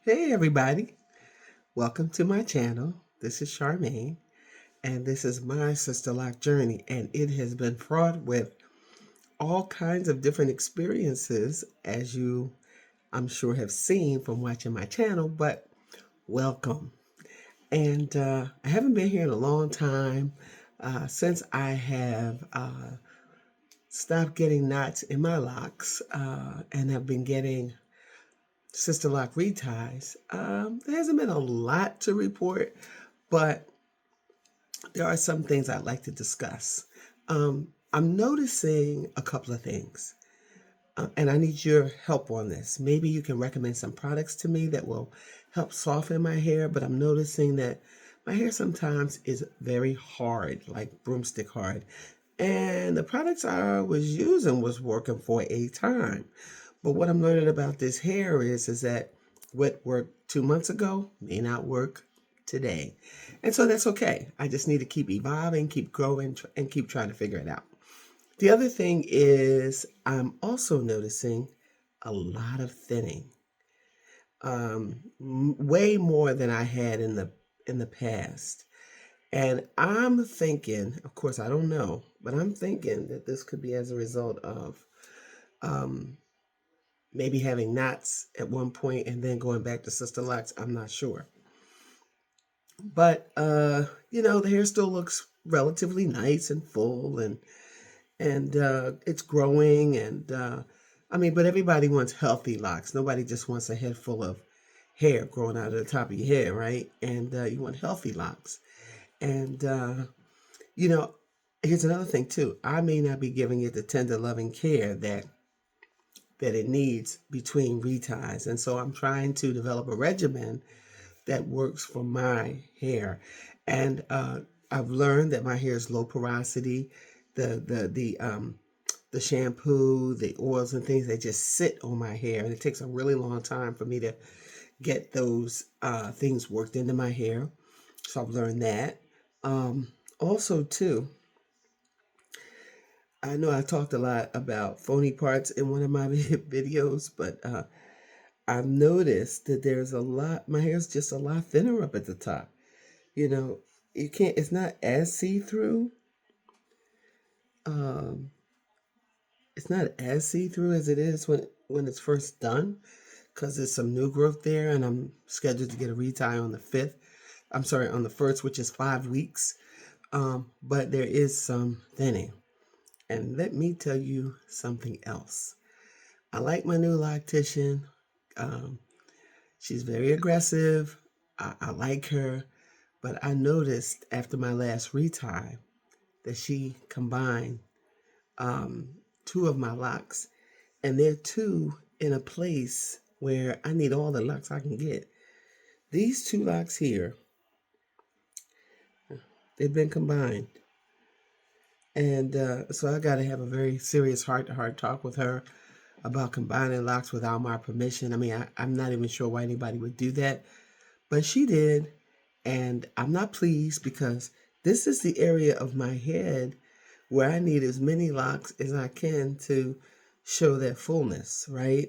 Hey everybody, welcome to my channel. This is Charmaine, and this is my Sisterlock journey, and it has been fraught with all kinds of different experiences, as you, I'm sure, have seen from watching my channel, but welcome. And I haven't been here in a long time since I have stopped getting knots in my locks and have been getting Sisterlock reties. There hasn't been a lot to report, but there are some things I'd like to discuss. I'm noticing a couple of things, and I need your help on this. Maybe you can recommend some products to me that will help soften my hair, but I'm noticing that my hair sometimes is very hard, like broomstick hard. And the products I was using was working for a time. But what I'm learning about this hair is that what worked 2 months ago may not work today. And so that's okay. I just need to keep evolving, keep growing, and keep trying to figure it out. The other thing is I'm also noticing a lot of thinning, way more than I had in the past. And I'm thinking, of course, I don't know, but I'm thinking that this could be as a result of um, maybe having knots at one point and then going back to sister locks. I'm not sure. But the hair still looks relatively nice and full and it's growing and I mean, but everybody wants healthy locks. Nobody just wants a head full of hair growing out of the top of your head, right? And you want healthy locks. And you know, here's another thing too. I may not be giving it the tender loving care that it needs between reties. And so I'm trying to develop a regimen that works for my hair. And I've learned that my hair is low porosity. The shampoo, the oils and things, they just sit on my hair. And it takes a really long time for me to get those things worked into my hair. So I've learned that. Also, too, I know I talked a lot about phony parts in one of my videos, but I've noticed that there's a lot, my hair's just a lot thinner up at the top. You know, it's not as see-through. Um, it's not as see-through as it is when it's first done because there's some new growth there and I'm scheduled to get a retie on the 5th. I'm sorry, on the 1st, which is 5 weeks. But there is some thinning. And let me tell you something else. I like my new Loctician. Um, she's very aggressive. I like her. But I noticed after my last retie that she combined um, two of my locks. And they're two in a place where I need all the locks I can get. These two locks here, they've been combined. And so I got to have a very serious heart-to-heart talk with her about combining locks without my permission. I mean, I'm not even sure why anybody would do that, but she did. And I'm not pleased because this is the area of my head where I need as many locks as I can to show that fullness, right?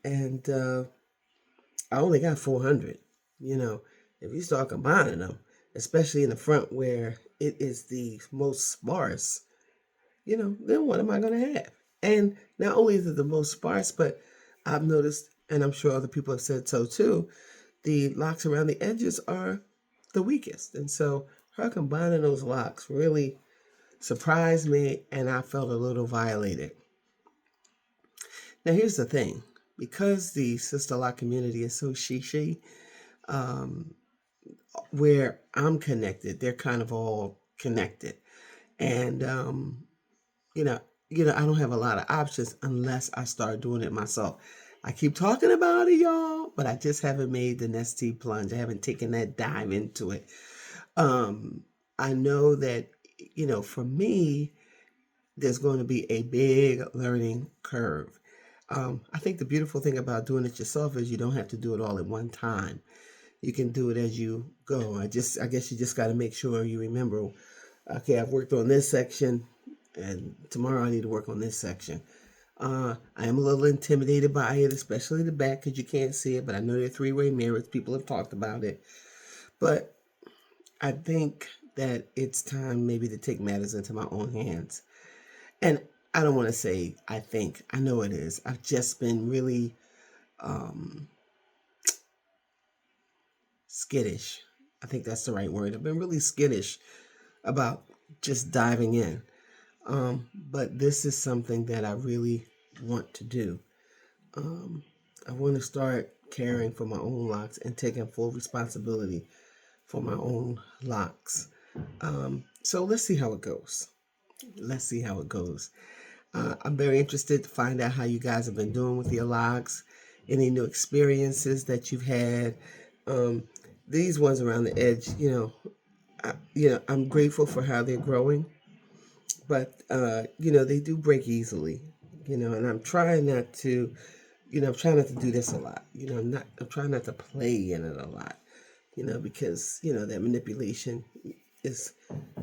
And I only got 400. You know, if you start combining them, especially in the front where it is the most sparse, then what am I going to have? And not only is it the most sparse, but I've noticed, and I'm sure other people have said so too, the locks around the edges are the weakest. And so her combining those locks really surprised me, and I felt a little violated. Now, here's the thing. Because the Sister Lock community is so she, um, where I'm connected, they're kind of all connected. And you know, I don't have a lot of options unless I start doing it myself. I keep talking about it, y'all, but I just haven't made the nesty plunge. I haven't taken that dive into it. I know that, for me, there's going to be a big learning curve. I think the beautiful thing about doing it yourself is you don't have to do it all at one time. You can do it as you go. I guess you just got to make sure you remember, okay, I've worked on this section and tomorrow I need to work on this section. I am a little intimidated by it, especially the back because you can't see it, but I know they're three-way mirrors. People have talked about it. But I think that it's time maybe to take matters into my own hands. And I don't want to say I think, I know it is. I've just been really um, skittish. I think that's the right word. I've been really skittish about just diving in. But this is something that I really want to do. Um, I want to start caring for my own locks and taking full responsibility for my own locks. So let's see how it goes. Let's see how it goes. I'm very interested to find out how you guys have been doing with your locks, any new experiences that you've had. Um, these ones around the edge, I'm grateful for how they're growing, but they do break easily, and I'm trying not to, I'm trying not to do this a lot. I'm trying not to play in it a lot, because that manipulation is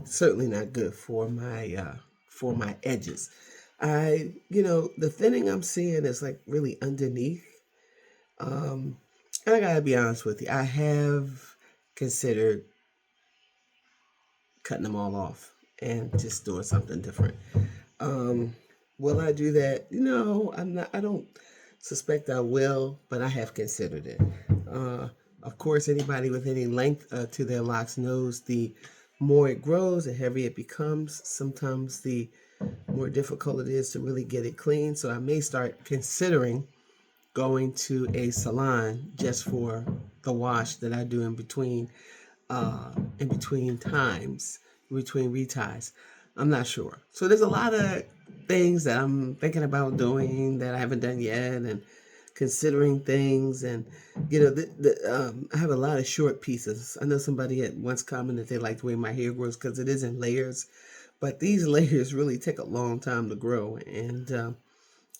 certainly not good for my edges. The thinning I'm seeing is like really underneath. Um, and I gotta be honest with you, I have considered cutting them all off and just doing something different. Um, will I do that? No, I'm not. I don't suspect I will, but I have considered it. Uh, of course, anybody with any length to their locks knows the more it grows, the heavier it becomes. Sometimes the more difficult it is to really get it clean. So I may start considering going to a salon just for the wash that I do in between times, in between reties. I'm not sure. So there's a lot of things that I'm thinking about doing that I haven't done yet, and considering things. And I have a lot of short pieces. I know somebody had once commented they like the way my hair grows because it is in layers, but these layers really take a long time to grow, and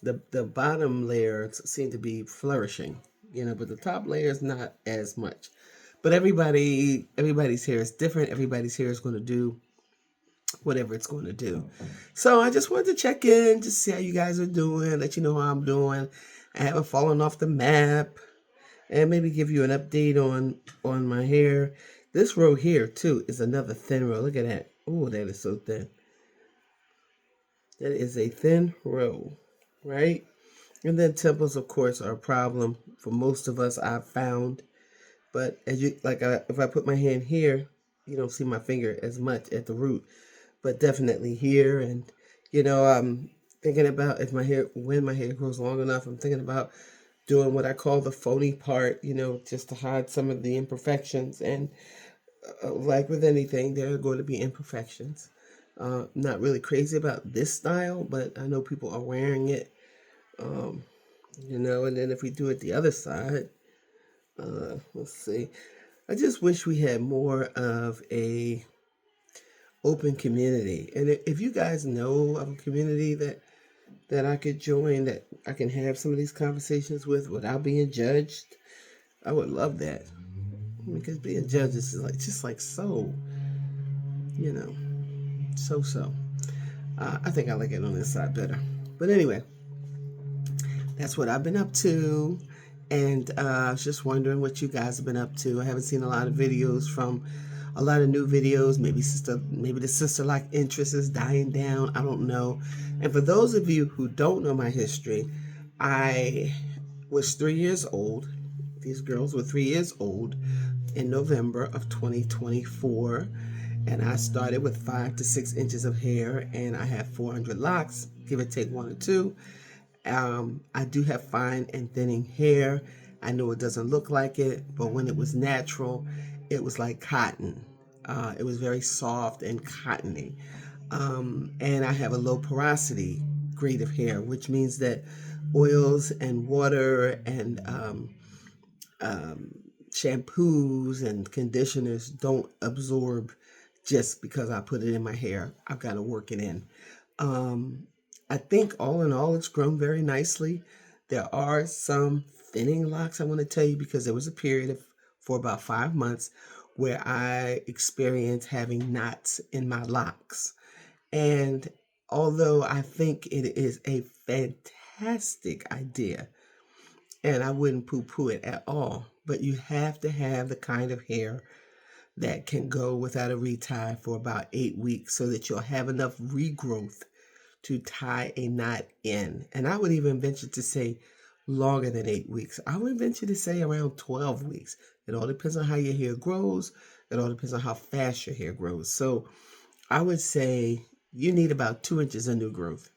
the bottom layers seem to be flourishing, but the top layer is not as much. But everybody's hair is different. Everybody's hair is going to do whatever it's going to do. So I just wanted to check in, just see how you guys are doing, let you know how I'm doing. I haven't fallen off the map, and maybe give you an update on my hair. This row here too is another thin row. Look at that. Oh, that is so thin. That is a thin row, right? And then temples, of course, are a problem for most of us, I've found. But if I put my hand here, you don't see my finger as much at the root, but definitely here. And I'm thinking about when my hair grows long enough, I'm thinking about doing what I call the phony part, just to hide some of the imperfections. And like with anything, there are going to be imperfections. Not really crazy about this style, but I know people are wearing it. Um, and then if we do it the other side, let's see. I just wish we had more of a open community. And if you guys know of a community that I could join, that I can have some of these conversations with without being judged, I would love that. Because being judged is just like so, you know, so. I think I like it on this side better. But anyway, that's what I've been up to. And I was just wondering what you guys have been up to. I haven't seen a lot of videos from a lot of new videos. Maybe the Sisterlock interest is dying down. I don't know. And for those of you who don't know my history, I was 3 years old. These girls were 3 years old in November of 2024. And I started with 5 to 6 inches of hair, and I have 400 locks, give or take one or two. I do have fine and thinning hair. I know it doesn't look like it, but when it was natural, it was like cotton. It was very soft and cottony. And I have a low porosity grade of hair, which means that oils and water and um, shampoos and conditioners don't absorb just because I put it in my hair. I've got to work it in. Um, I think all in all, it's grown very nicely. There are some thinning locks I want to tell you because there was a period for about 5 months where I experienced having knots in my locks. And although I think it is a fantastic fantastic idea, and I wouldn't poo-poo it at all. But you have to have the kind of hair that can go without a retie for about 8 weeks so that you'll have enough regrowth to tie a knot in. And I would even venture to say longer than 8 weeks. I would venture to say around 12 weeks. It all depends on how your hair grows. It all depends on how fast your hair grows. So I would say you need about 2 inches of new growth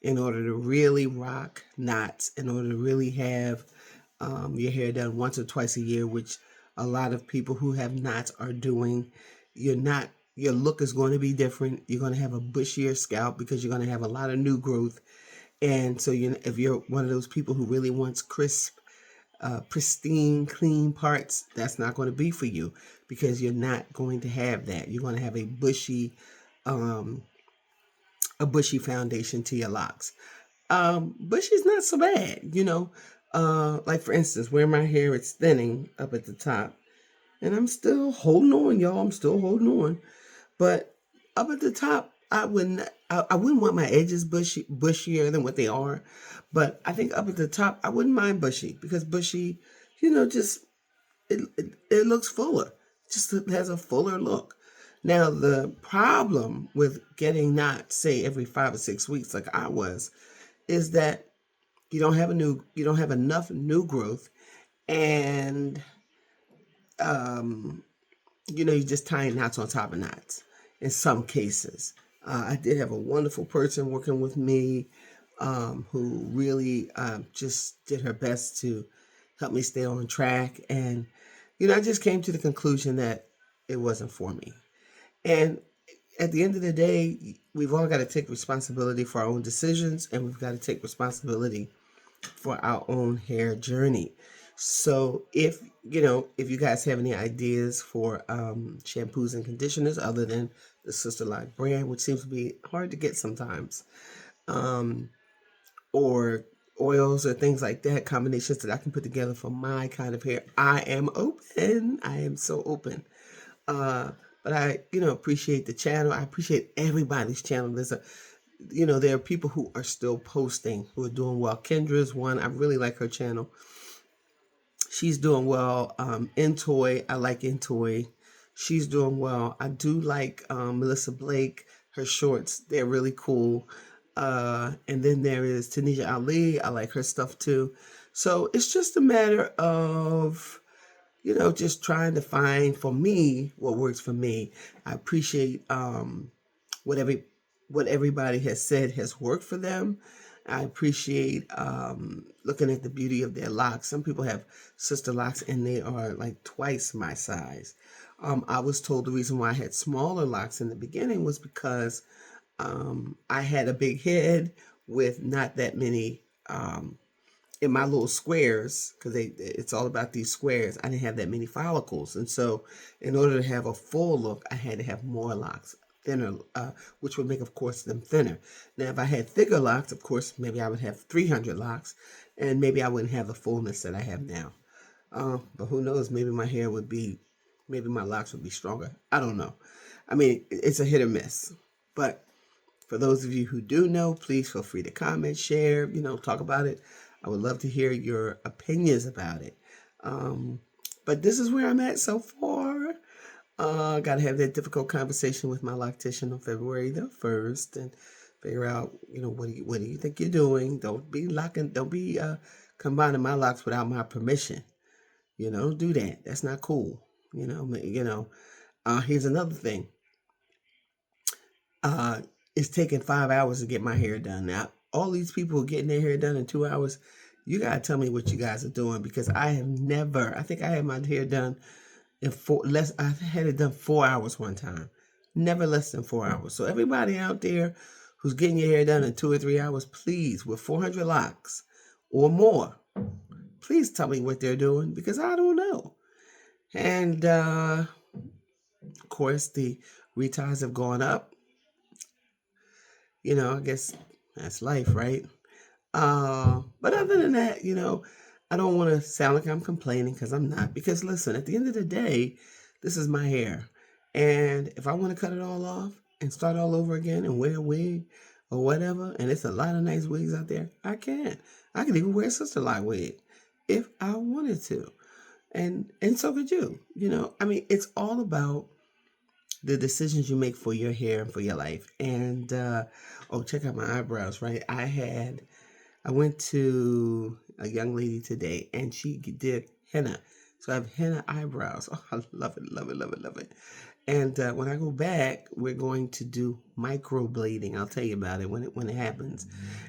in order to really rock knots, in order to really have your hair done once or twice a year, which a lot of people who have knots are doing. Your look is going to be different. You're going to have a bushier scalp because you're going to have a lot of new growth. And so if you're one of those people who really wants crisp, pristine, clean parts, that's not going to be for you because you're not going to have that. You're going to have um, a bushy foundation to your locks. Bushy's not so bad. Like for instance, where my hair is thinning up at the top, and I'm still holding on, y'all. I'm still holding on, but up at the top, I wouldn't want my edges bushier than what they are, but I think up at the top, I wouldn't mind bushy because bushy, just it looks fuller. Just has a fuller look. Now the problem with getting knots, say every 5 or 6 weeks, like I was, is that you don't have enough new growth, and you're just tying knots on top of knots in some cases. I did have a wonderful person working with me who really just did her best to help me stay on track. And, I just came to the conclusion that it wasn't for me. And at the end of the day, we've all got to take responsibility for our own decisions, and we've got to take responsibility for our own hair journey. So if you guys have any ideas for shampoos and conditioners other than the Sisterlock brand, which seems to be hard to get sometimes, or oils or things like that, combinations that I can put together for my kind of hair, I am open. I am so open. But I, appreciate the channel. I appreciate everybody's channel. There are people who are still posting, who are doing well. Kendra's one. I really like her channel. She's doing well. Intoy, I like Intoy. She's doing well. I do like Melissa Blake. Her shorts, they're really cool. And then there is Tanisha Ali. I like her stuff too. So it's just a matter of, just trying to find for me what works for me. I appreciate what everybody has said has worked for them. I appreciate looking at the beauty of their locks. Some people have sister locks and they are like twice my size. I was told the reason why I had smaller locks in the beginning was because I had a big head with not that many in my little squares, because it's all about these squares. I didn't have that many follicles, and so in order to have a full look, I had to have more locks, thinner, which would make, of course, them thinner. Now, if I had thicker locks, of course, maybe I would have 300 locks, and maybe I wouldn't have the fullness that I have now. But who knows? Maybe my locks would be stronger. I don't know. I mean, it's a hit or miss. But for those of you who do know, please feel free to comment, share, talk about it. I would love to hear your opinions about it. But this is where I'm at so far. Got to have that difficult conversation with my loctician on February the 1st and figure out, what do you think you're doing? Don't be combining my locks without my permission. Don't do that. That's not cool. Here's another thing. It's taking 5 hours to get my hair done. Now, all these people getting their hair done in 2 hours, you gotta tell me what you guys are doing, because I think I had my hair done I had it done 4 hours one time. Never less than 4 hours. So everybody out there who's getting your hair done in 2 or 3 hours, please, with 400 locks or more, please tell me what they're doing, because I don't know. And of course, the reties have gone up. I guess that's life, right? But other than that, I don't want to sound like I'm complaining, because I'm not. Because listen, at the end of the day, this is my hair. And if I want to cut it all off and start all over again and wear a wig, or whatever, and it's a lot of nice wigs out there, I can. I could even wear a Sisterlock wig if I wanted to. And so could you. I mean, it's all about the decisions you make for your hair and for your life. And oh, check out my eyebrows, right? I went to a young lady today and she did henna. So I have henna eyebrows. Oh, I love it, love it, love it, love it. And when I go back, we're going to do microblading. I'll tell you about it when it happens.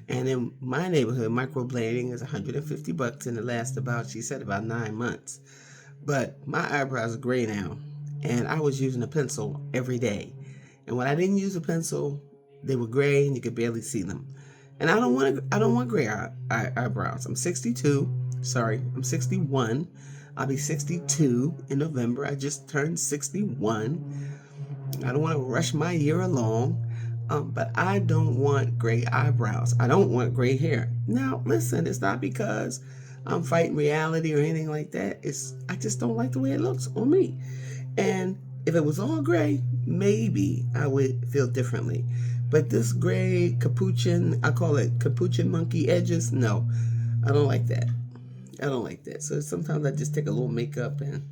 And in my neighborhood, microblading is $150, and it lasts about, she said, about 9 months. But my eyebrows are gray now, and I was using a pencil every day. And when I didn't use a pencil, they were gray and you could barely see them. And I don't want gray eyebrows. I'm 62. Sorry, I'm 61. I'll be 62 in November. I just turned 61. I don't want to rush my year along. But I don't want gray eyebrows. I don't want gray hair. Now, listen, it's not because I'm fighting reality or anything like that. I just don't like the way it looks on me. And if it was all gray, maybe I would feel differently. But this gray capuchin, I call it capuchin monkey edges, no, I don't like that. I don't like that. So sometimes I just take a little makeup and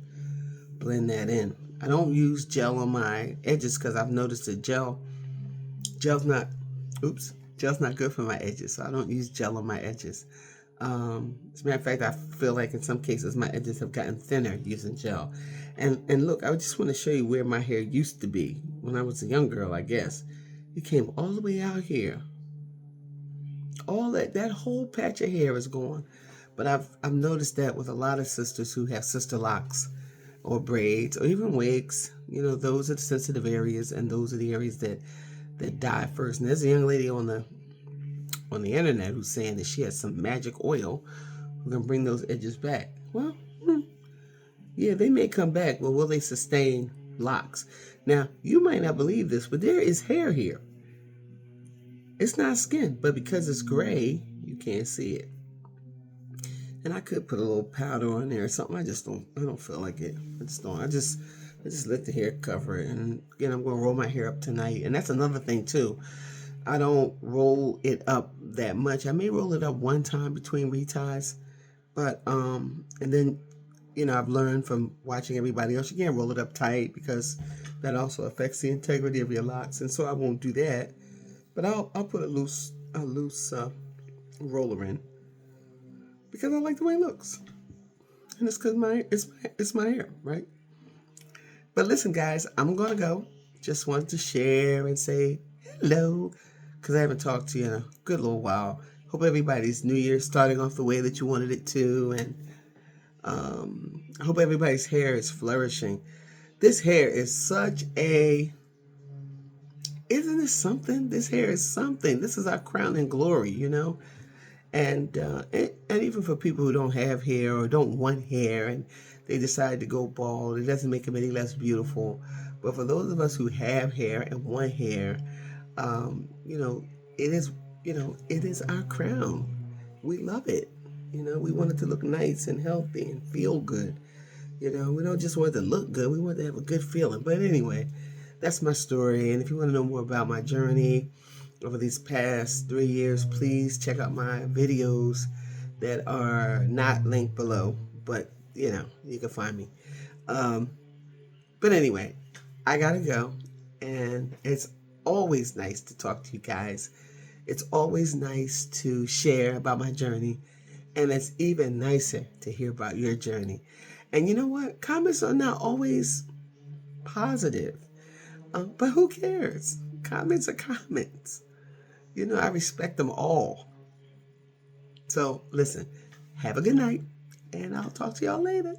blend that in. I don't use gel on my edges because I've noticed that gel's not, gel's not good for my edges. So I don't use gel on my edges. As a matter of fact, I feel like in some cases my edges have gotten thinner using gel. And look, I just want to show you where my hair used to be when I was a young girl, I guess. It came all the way out here. All that whole patch of hair is gone. But I've noticed that with a lot of sisters who have Sisterlocks or braids or even wigs. Those are the sensitive areas, and those are the areas that die first. And there's a young lady on the internet who's saying that she has some magic oil who can bring those edges back. Well, yeah, they may come back, but will they sustain locks? Now, you might not believe this, but there is hair here. It's not skin, but because it's gray, you can't see it. And I could put a little powder on there or something. I don't feel like it. I just let the hair cover it. And again, I'm going to roll my hair up tonight. And that's another thing too. I don't roll it up that much. I may roll it up one time between reties, but and then I've learned from watching everybody else, you can't roll it up tight because that also affects the integrity of your locks, and so I won't do that. But I'll put a loose roller in because I like the way it looks, and it's because it's my hair, right? But listen, guys, I'm gonna go. Just wanted to share and say hello because I haven't talked to you in a good little while. Hope everybody's New Year's starting off the way that you wanted it to, and I hope everybody's hair is flourishing. This hair is isn't this something? This hair is something. This is our crown and glory, And even for people who don't have hair or don't want hair and they decide to go bald, it doesn't make them any less beautiful. But for those of us who have hair and want hair, it is, it is our crown. We love it. We want it to look nice and healthy and feel good. We don't just want it to look good. We want it to have a good feeling. But anyway, that's my story. And if you want to know more about my journey over these past 3 years, please check out my videos that are not linked below. But, you can find me. But anyway, I got to go. And it's always nice to talk to you guys. It's always nice to share about my journey. And it's even nicer to hear about your journey. And you know what? Comments are not always positive. But who cares? Comments are comments. I respect them all. So listen, have a good night. And I'll talk to y'all later.